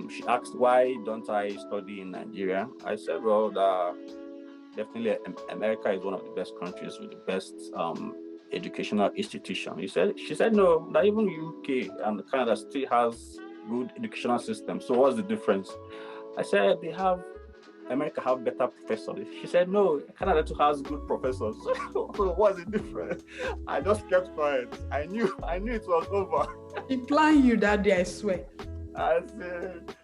She asked, why don't I study in Nigeria? I said, well, definitely America is one of the best countries with the best educational institution. She said, no, that even UK and Canada still has good educational system. So what's the difference? I said, America have better professors. She said, no, Canada too has good professors. So what's the difference? I just kept quiet. I knew it was over. Implying you that day, I swear. I said,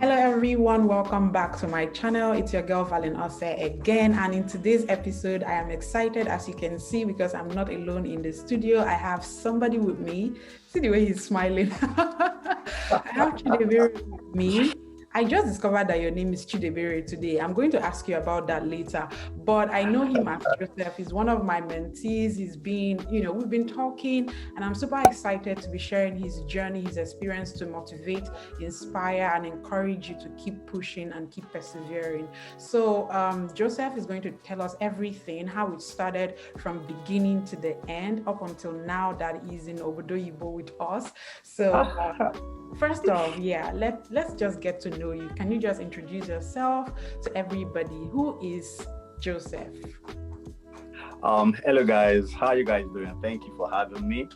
Hello everyone, welcome back to my channel. It's your girl VALEEN OSEH again, and in today's episode I am excited, as you can see, because I'm not alone in the studio. I have somebody with me. See the way he's smiling. I have Chidebere with me. I just discovered that your name is Chidebere today. I'm going to ask you about that later, but I know him as Joseph. He's one of my mentees. We've been talking, and I'm super excited to be sharing his journey, his experience, to motivate, inspire, and encourage you to keep pushing and keep persevering. So Joseph is going to tell us everything, how it started from beginning to the end, up until now that he's in Obodoyibo with us. So first off, let's just get to know you. Can you just introduce yourself to everybody? Who is Joseph? hello guys, how you guys doing? Thank you for having me.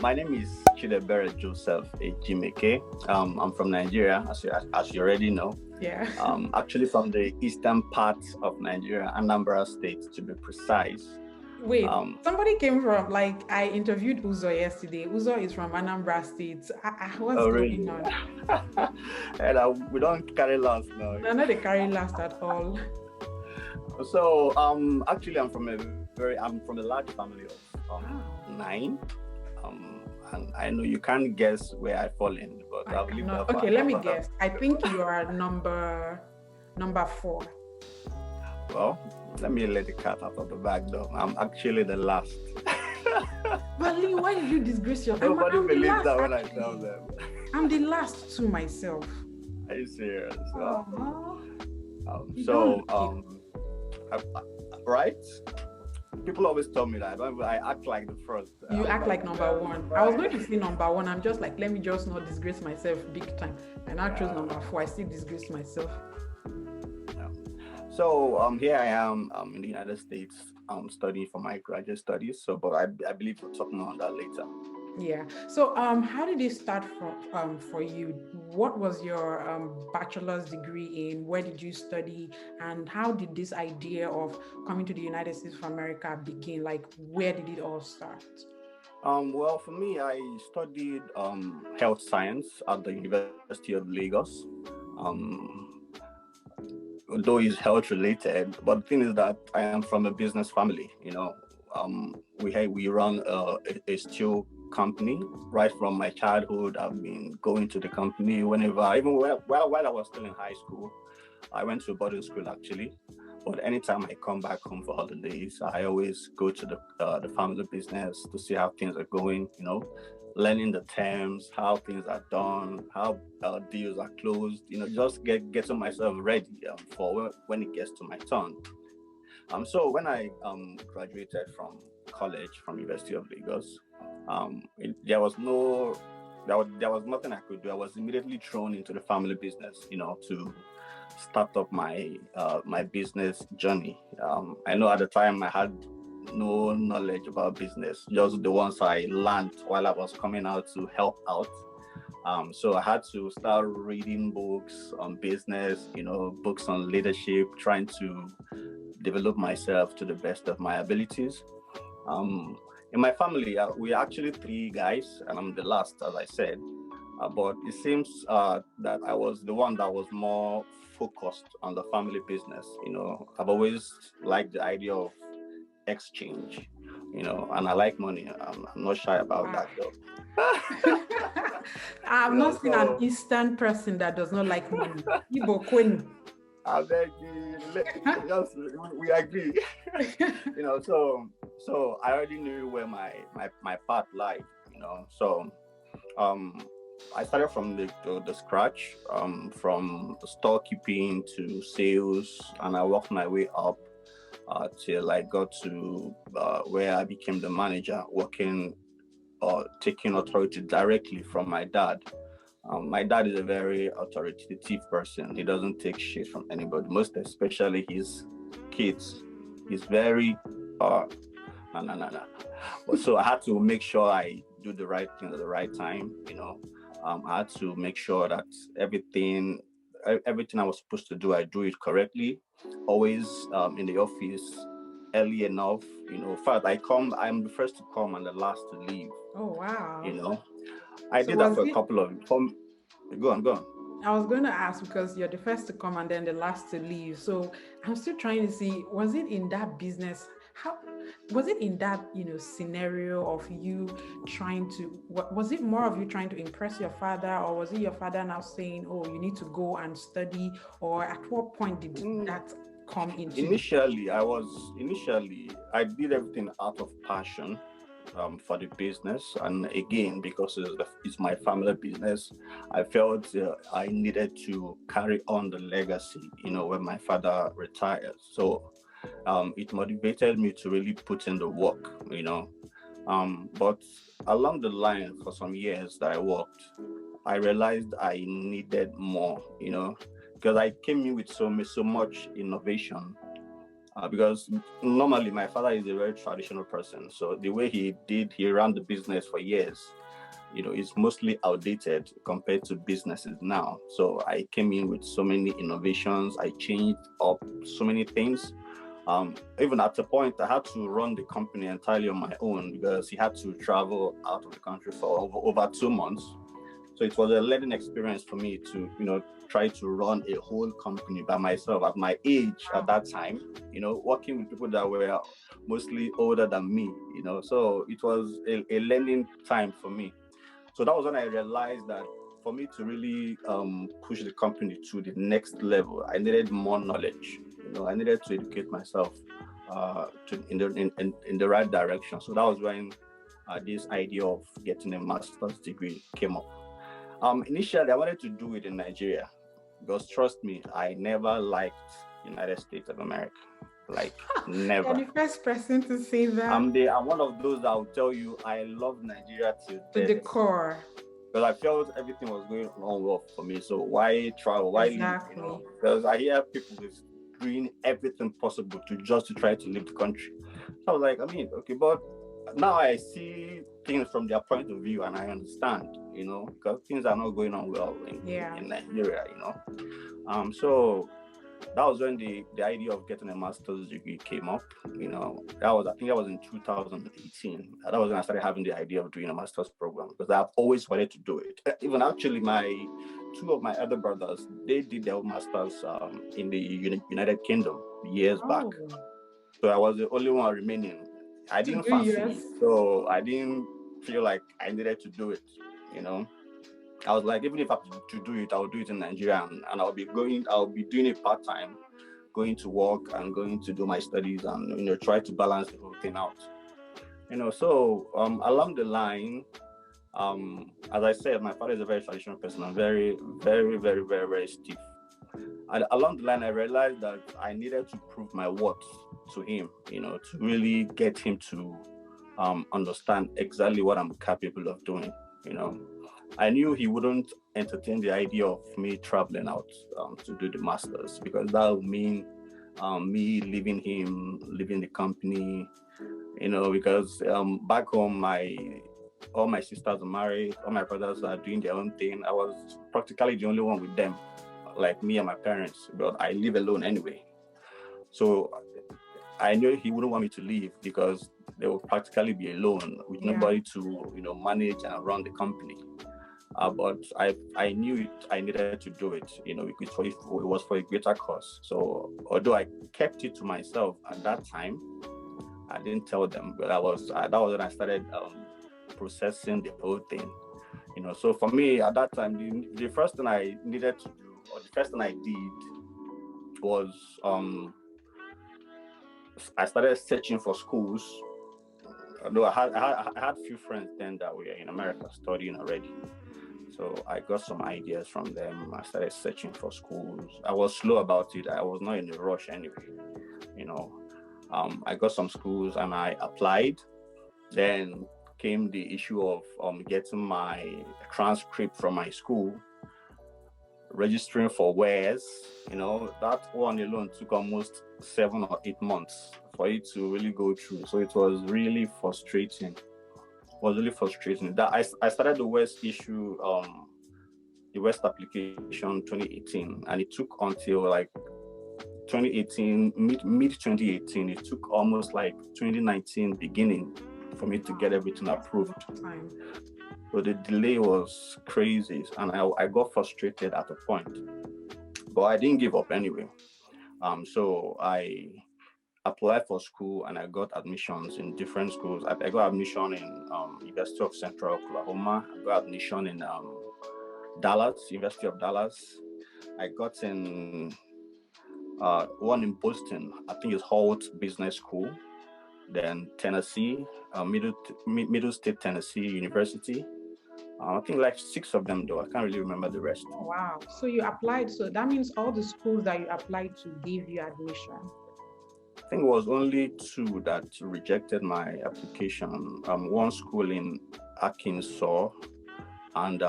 My name is Chidebere Joseph Ejimeke. I'm from Nigeria, as you already know. Yeah. Actually from the eastern part of Nigeria, Anambra State to be precise. Wait, somebody came from, I interviewed Uzo yesterday. Uzo is from Anambra State. What's going on? And we don't carry last now. No, not the carry last at all. So actually I'm from a large family of 9. And I know you can't guess where I fall in, but I'll leave that. Okay, let me guess. I think you are number 4. Well, let me let the cat out of the bag though. I'm actually the last. Valeen, why did you disgrace yourself? Nobody believes that when I tell them. I'm the last to myself. Are you serious? Right? People always tell me that I act like the first. You act like number 1. I was going to say number 1. I'm just like, let me just not disgrace myself big time. And I chose number 4. I still disgrace myself. So here I am in the United States studying for my graduate studies. So, but I believe we'll talk more on that later. Yeah. So how did it start for you? What was your bachelor's degree in? Where did you study? And how did this idea of coming to the United States of America begin? Like, where did it all start? Well, for me, I studied health science at the University of Lagos. Though it's health related, but the thing is that I am from a business family. We run a steel company. Right from my childhood, I've been going to the company whenever, even while I was still in high school. I went to boarding school actually, but anytime I come back home for holidays, I always go to the family business to see how things are going. Learning the terms, how things are done, how deals are closed, just getting myself ready for when it gets to my turn. So when I graduated from college, from University of Lagos, there was nothing I could do. I was immediately thrown into the family business, to start up my business journey. I know at the time I had no knowledge about business, just the ones I learned while I was coming out to help out. So I had to start reading books on business, books on leadership, trying to develop myself to the best of my abilities. In my family, we're actually 3 guys, and I'm the last, as I said. But it seems that I was the one that was more focused on the family business. I've always liked the idea of exchange, and I like money. I'm not shy about that though. I've not seen an Eastern person that does not like money. Igbo Queen. I beg you, we agree. So I already knew where my path lied. So I started from the scratch, from storekeeping to sales, and I worked my way up till I got to where I became the manager, working taking authority directly from my dad. My dad is a very authoritative person. He doesn't take shit from anybody, most especially his kids. He's very no, no, no, no. So I had to make sure I do the right thing at the right time. I had to make sure that everything I was supposed to do, I do it correctly. Always in the office early enough. In fact, I'm the first to come and the last to leave. Oh, wow. You know, I So did that was for a it? couple of. Go on, go on. I was going to ask because you're the first to come and then the last to leave. So I'm still trying to see, was it in that business? How was it in that, scenario of you trying to, was it more of you trying to impress your father, or was it your father now saying, oh, you need to go and study? Or at what point did that come into the Initially, I did everything out of passion for the business, and again, because it's my family business, I felt I needed to carry on the legacy. When my father retired, so it motivated me to really put in the work. But along the line, for some years that I worked, I realized I needed more. Because I came in with so much innovation, because normally my father is a very traditional person. So the way he ran the business for years, is mostly outdated compared to businesses now. So I came in with so many innovations. I changed up so many things. Even at a point, I had to run the company entirely on my own because he had to travel out of the country for over 2 months. So it was a learning experience for me to, try to run a whole company by myself at my age at that time, working with people that were mostly older than me, so it was a learning time for me. So that was when I realized that for me to really push the company to the next level, I needed more knowledge. I needed to educate myself in the right direction. So that was when this idea of getting a master's degree came up. Initially, I wanted to do it in Nigeria because, trust me, I never liked United States of America. Like, You're never. the first person to say that. I'm one of those that will tell you I love Nigeria till To death. the core. Because I felt everything was going on well for me. So why travel? Why Exactly. leave? Because I hear people is doing everything possible to try to leave the country. So I was like, okay, but now I see things from their point of view and I understand, because things are not going on well in Nigeria, So that was when the idea of getting a master's degree came up. I think that was in 2018. That was when I started having the idea of doing a master's program because I've always wanted to do it. Even actually, two of my other brothers, they did their masters in the United Kingdom years back. So I was the only one remaining. I didn't fancy it, so I didn't feel like I needed to do it. I was like, even if I have to do it, I'll do it in Nigeria, and I'll be doing it part-time, going to work and going to do my studies and, try to balance the whole thing out. So along the line, as I said, my father is a very traditional person and very, very, very, very, very stiff. And along the line, I realized that I needed to prove my worth to him, to really get him to understand exactly what I'm capable of doing, I knew he wouldn't entertain the idea of me traveling out to do the masters because that would mean me leaving him, leaving the company, because back home, all my sisters are married, all my brothers are doing their own thing. I was practically the only one with them, like me and my parents, but I live alone anyway. So I knew he wouldn't want me to leave because they would practically be alone with nobody to, manage and run the company. But I knew I needed to do it, it was for a greater cause. So although I kept it to myself at that time, I didn't tell them, but that was when I started processing the whole thing. So for me at that time, the first thing I needed to do, or the first thing I did was I started searching for schools. Although I had few friends then that were in America studying already. So I got some ideas from them. I started searching for schools. I was slow about it. I was not in a rush anyway. You know, I got some schools and I applied. Then came the issue of getting my transcript from my school, registering for wares. That one alone took almost 7 or 8 months for it to really go through. So it was really frustrating. That I started the West issue, the West application 2018, and it took until like 2018, mid 2018. It took almost like 2019 beginning for me to get everything approved. So the delay was crazy, and I got frustrated at a point, but I didn't give up anyway. So I applied for school and I got admissions in different schools. I got admission in University of Central Oklahoma. I got admission in Dallas, University of Dallas. I got in one in Boston. I think it's Holt Business School. Then Tennessee, Middle State Tennessee University. I think like 6 of them though. I can't really remember the rest. Oh, wow. So you applied. So that means all the schools that you applied to gave you admission. I think it was only 2 that rejected my application. One school in Arkansas and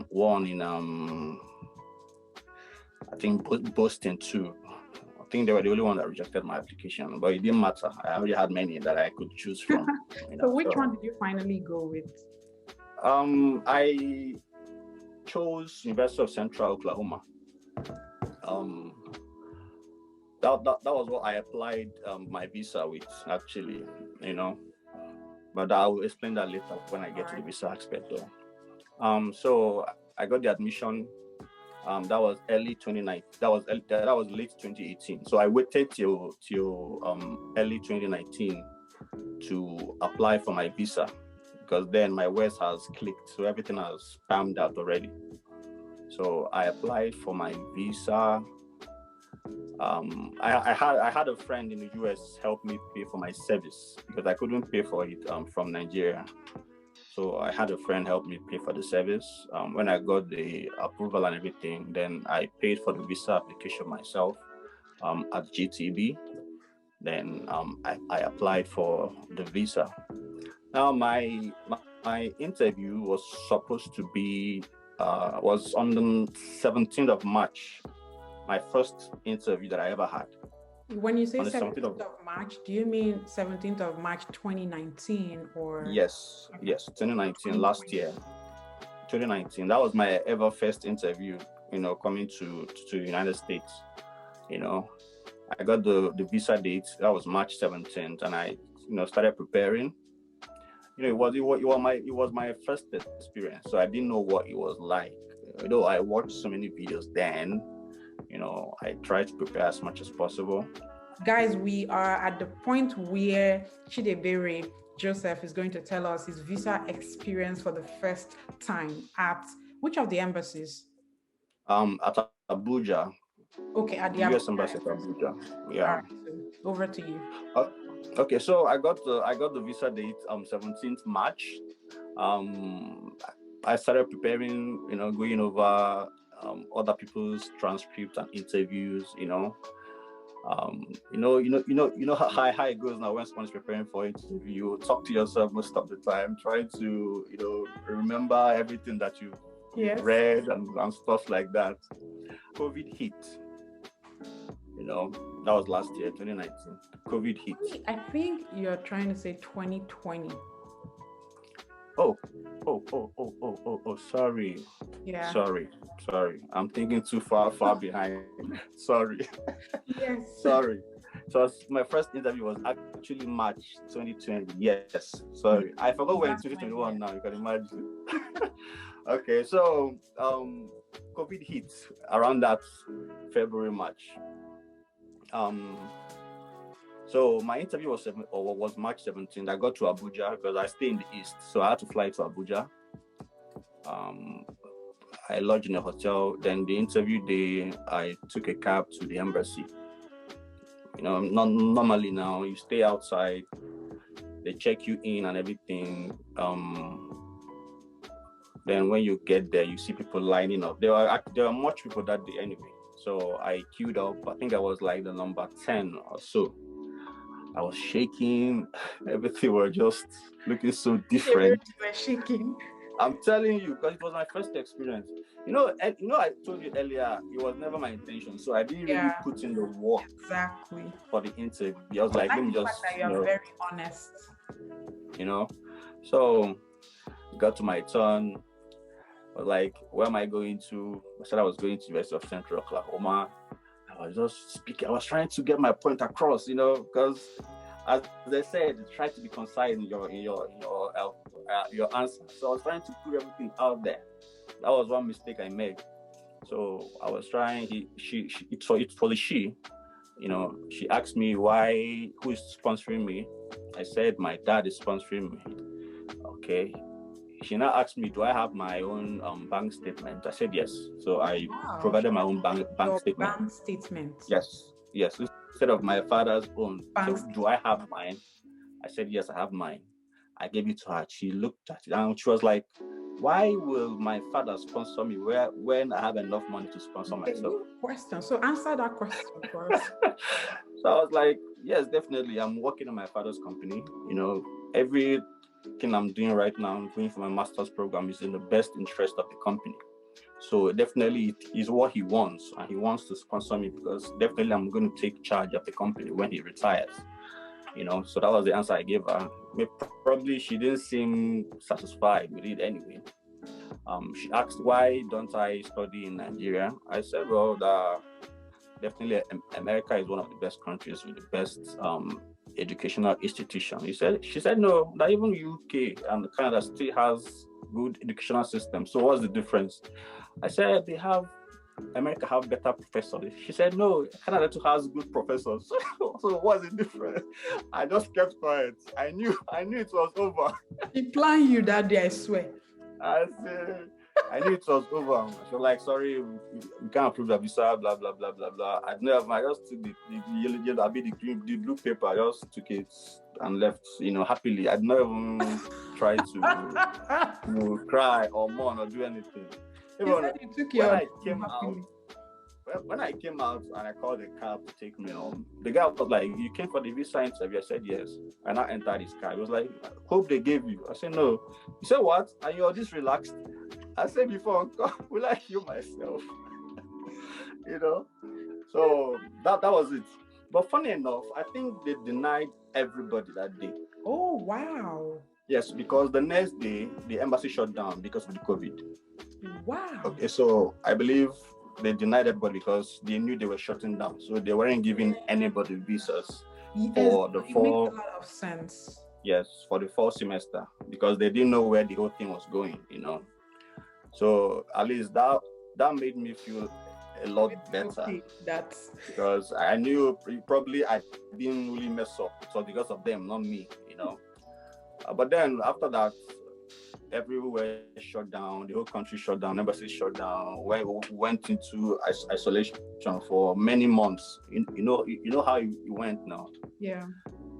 one in I think Boston too. I think they were the only one that rejected my application, but it didn't matter. I already had many that I could choose from. So which one did you finally go with? I chose University of Central Oklahoma. That was what I applied my visa with, actually, but I'll explain that later when I get to the visa aspect though. So I got the admission. That was early 2019. That was late 2018. So I waited till early 2019 to apply for my visa, because then my West has clicked, so everything has palmed out already. So I applied for my visa. I had a friend in the US help me pay for my SEVIS because I couldn't pay for it from Nigeria. So I had a friend help me pay for the SEVIS. When I got the approval and everything, then I paid for the visa application myself at GTB. Then I applied for the visa. Now my interview was supposed to be was on the 17th of March. My first interview that I ever had. When you say 17th of March, do you mean 17th of March 2019 or? Yes, 2019, last year. 2019. That was my ever first interview, coming to the United States. I got the visa date. That was March 17th, and I started preparing. It was my first experience, so I didn't know what it was like. I watched so many videos then. I tried to prepare as much as possible. Guys, we are at the point where Chidebere Joseph is going to tell us his visa experience for the first time at which of the embassies? At Abuja. Okay, at the US Embassy at Abuja. Yeah. Right, so over to you. Okay, so I got the visa date 17th March. I started preparing, going over other people's transcripts and interviews, how it goes now when someone's preparing for interview. You talk to yourself most of the time, trying to remember everything that you read and stuff like that. COVID hit. That was last year, 2019. COVID hit. I think you're trying to say 2020. Oh, sorry. Yeah. Sorry. I'm thinking too far behind. Sorry. Yes. Sorry. So my first interview was actually March 2020. Yes. Sorry. I forgot when 2021 now, you can imagine. Okay, so COVID hit around that February, March. So my interview was March 17th. I got to Abuja because I stay in the East, so I had to fly to Abuja. I lodged in a hotel. Then the interview day, I took a cab to the embassy. Normally now you stay outside. They check you in and everything. Then when you get there, you see people lining up. There were much people that day anyway. So I queued up. I think I was like the number 10 or so. I was shaking. Everything was just looking so different. You were shaking. I'm telling you, because it was my first experience. I told you earlier, it was never my intention. So I didn't really put in the work exactly for the interview. I was like, let me just, that you are very honest. So got to my turn. I was like, where am I going to? I said I was going to University of Central Oklahoma. I was just speaking. I was trying to get my point across, because as they said, try to be concise in your answer. So I was trying to put everything out there. That was one mistake I made. So I was trying. It's for the she. She asked me who is sponsoring me. I said my dad is sponsoring me. Okay. She now asked me, do I have my own bank statement? I said yes. So I provided my own bank statement. Bank statement. Yes. Instead of my father's own. So do I have mine? I said yes, I have mine. I gave it to her. She looked at it and she was like, why will my father sponsor me when I have enough money to sponsor myself? Good question. So answer that question for us. So I was like, yes, definitely. I'm working on my father's company. Everything I'm doing right now, I'm going for my master's program, is in the best interest of the company. So definitely it is what he wants, and he wants to sponsor me because definitely I'm going to take charge of the company when he retires. So that was the answer I gave her. Probably she didn't seem satisfied with it anyway. She asked, why don't I study in Nigeria? I said, well, definitely America is one of the best countries with the best educational institution. She said no, that even UK and Canada still has good educational system. So what's the difference? I said America have better professors. She said no, Canada too has good professors. So what's the difference? I just kept quiet. I knew it was over. He planned you that day, I swear. I knew it was over. She was like, sorry, we can't approve the visa, blah, blah, blah, blah, blah. I just took the yellow, the blue paper, I just took it and left, happily. I'd never even tried to cry or mourn or do anything. When I came out and I called the cab to take me home, the guy was like, you came for the visa interview? I said yes. And I entered his car. He was like, hope they gave you. I said no. He said what? And you're this relaxed? I said before, will I kill myself? So that was it. But funny enough, I think they denied everybody that day. Oh, wow. Yes, because the next day, the embassy shut down because of the COVID. Wow. Okay, so I believe they denied everybody because they knew they were shutting down. So they weren't giving anybody visas for the fall. It makes a lot of sense. Yes, for the fall semester, because they didn't know where the whole thing was going, So at least that made me feel a lot better. Because I knew probably I didn't really mess up. So because of them, not me, But then after that, everywhere shut down, the whole country shut down, embassy shut down. We went into isolation for many months. You know how you went now. Yeah.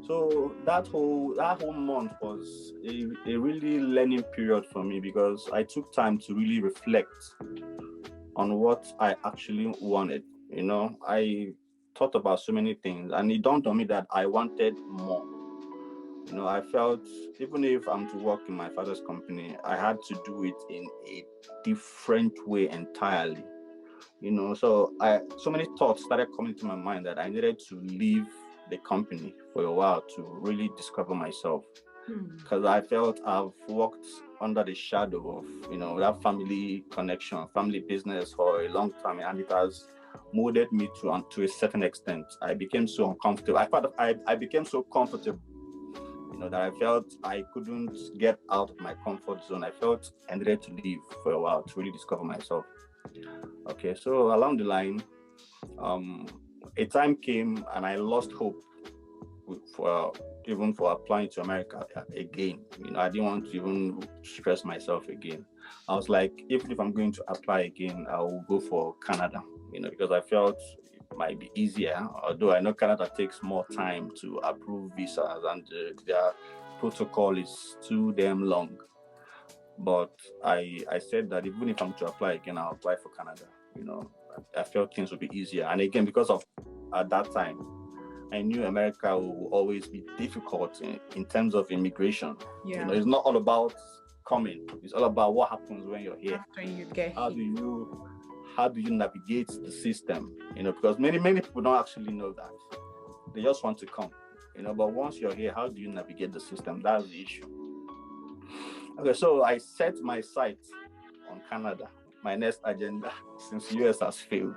So that whole month was a really learning period for me, because I took time to really reflect on what I actually wanted. I thought about so many things, and it dawned on me that I wanted more. I felt even if I'm to work in my father's company, I had to do it in a different way entirely. So many thoughts started coming to my mind that I needed to leave the company for a while to really discover myself. Because I felt I've worked under the shadow of, that family connection, family business for a long time, and it has molded me to a certain extent. I became so uncomfortable. I became so comfortable, that I felt I couldn't get out of my comfort zone. I felt I needed to leave for a while to really discover myself. Okay, so along the line, a time came and I lost hope for applying to America again. I didn't want to even stress myself again. I was like, even if I'm going to apply again, I will go for Canada, because I felt it might be easier, although I know Canada takes more time to approve visas and their protocol is too damn long. But I said that even if I'm to apply again, I'll apply for Canada. I felt things would be easier. And again, because of at that time, I knew America will always be difficult in terms of immigration. Yeah. It's not all about coming. It's all about what happens when you're here. After you get How here. how do you navigate the system? Because many people don't actually know that. They just want to come. But once you're here, how do you navigate the system? That's the issue. Okay, so I set my sights on Canada, my next agenda, since US has failed.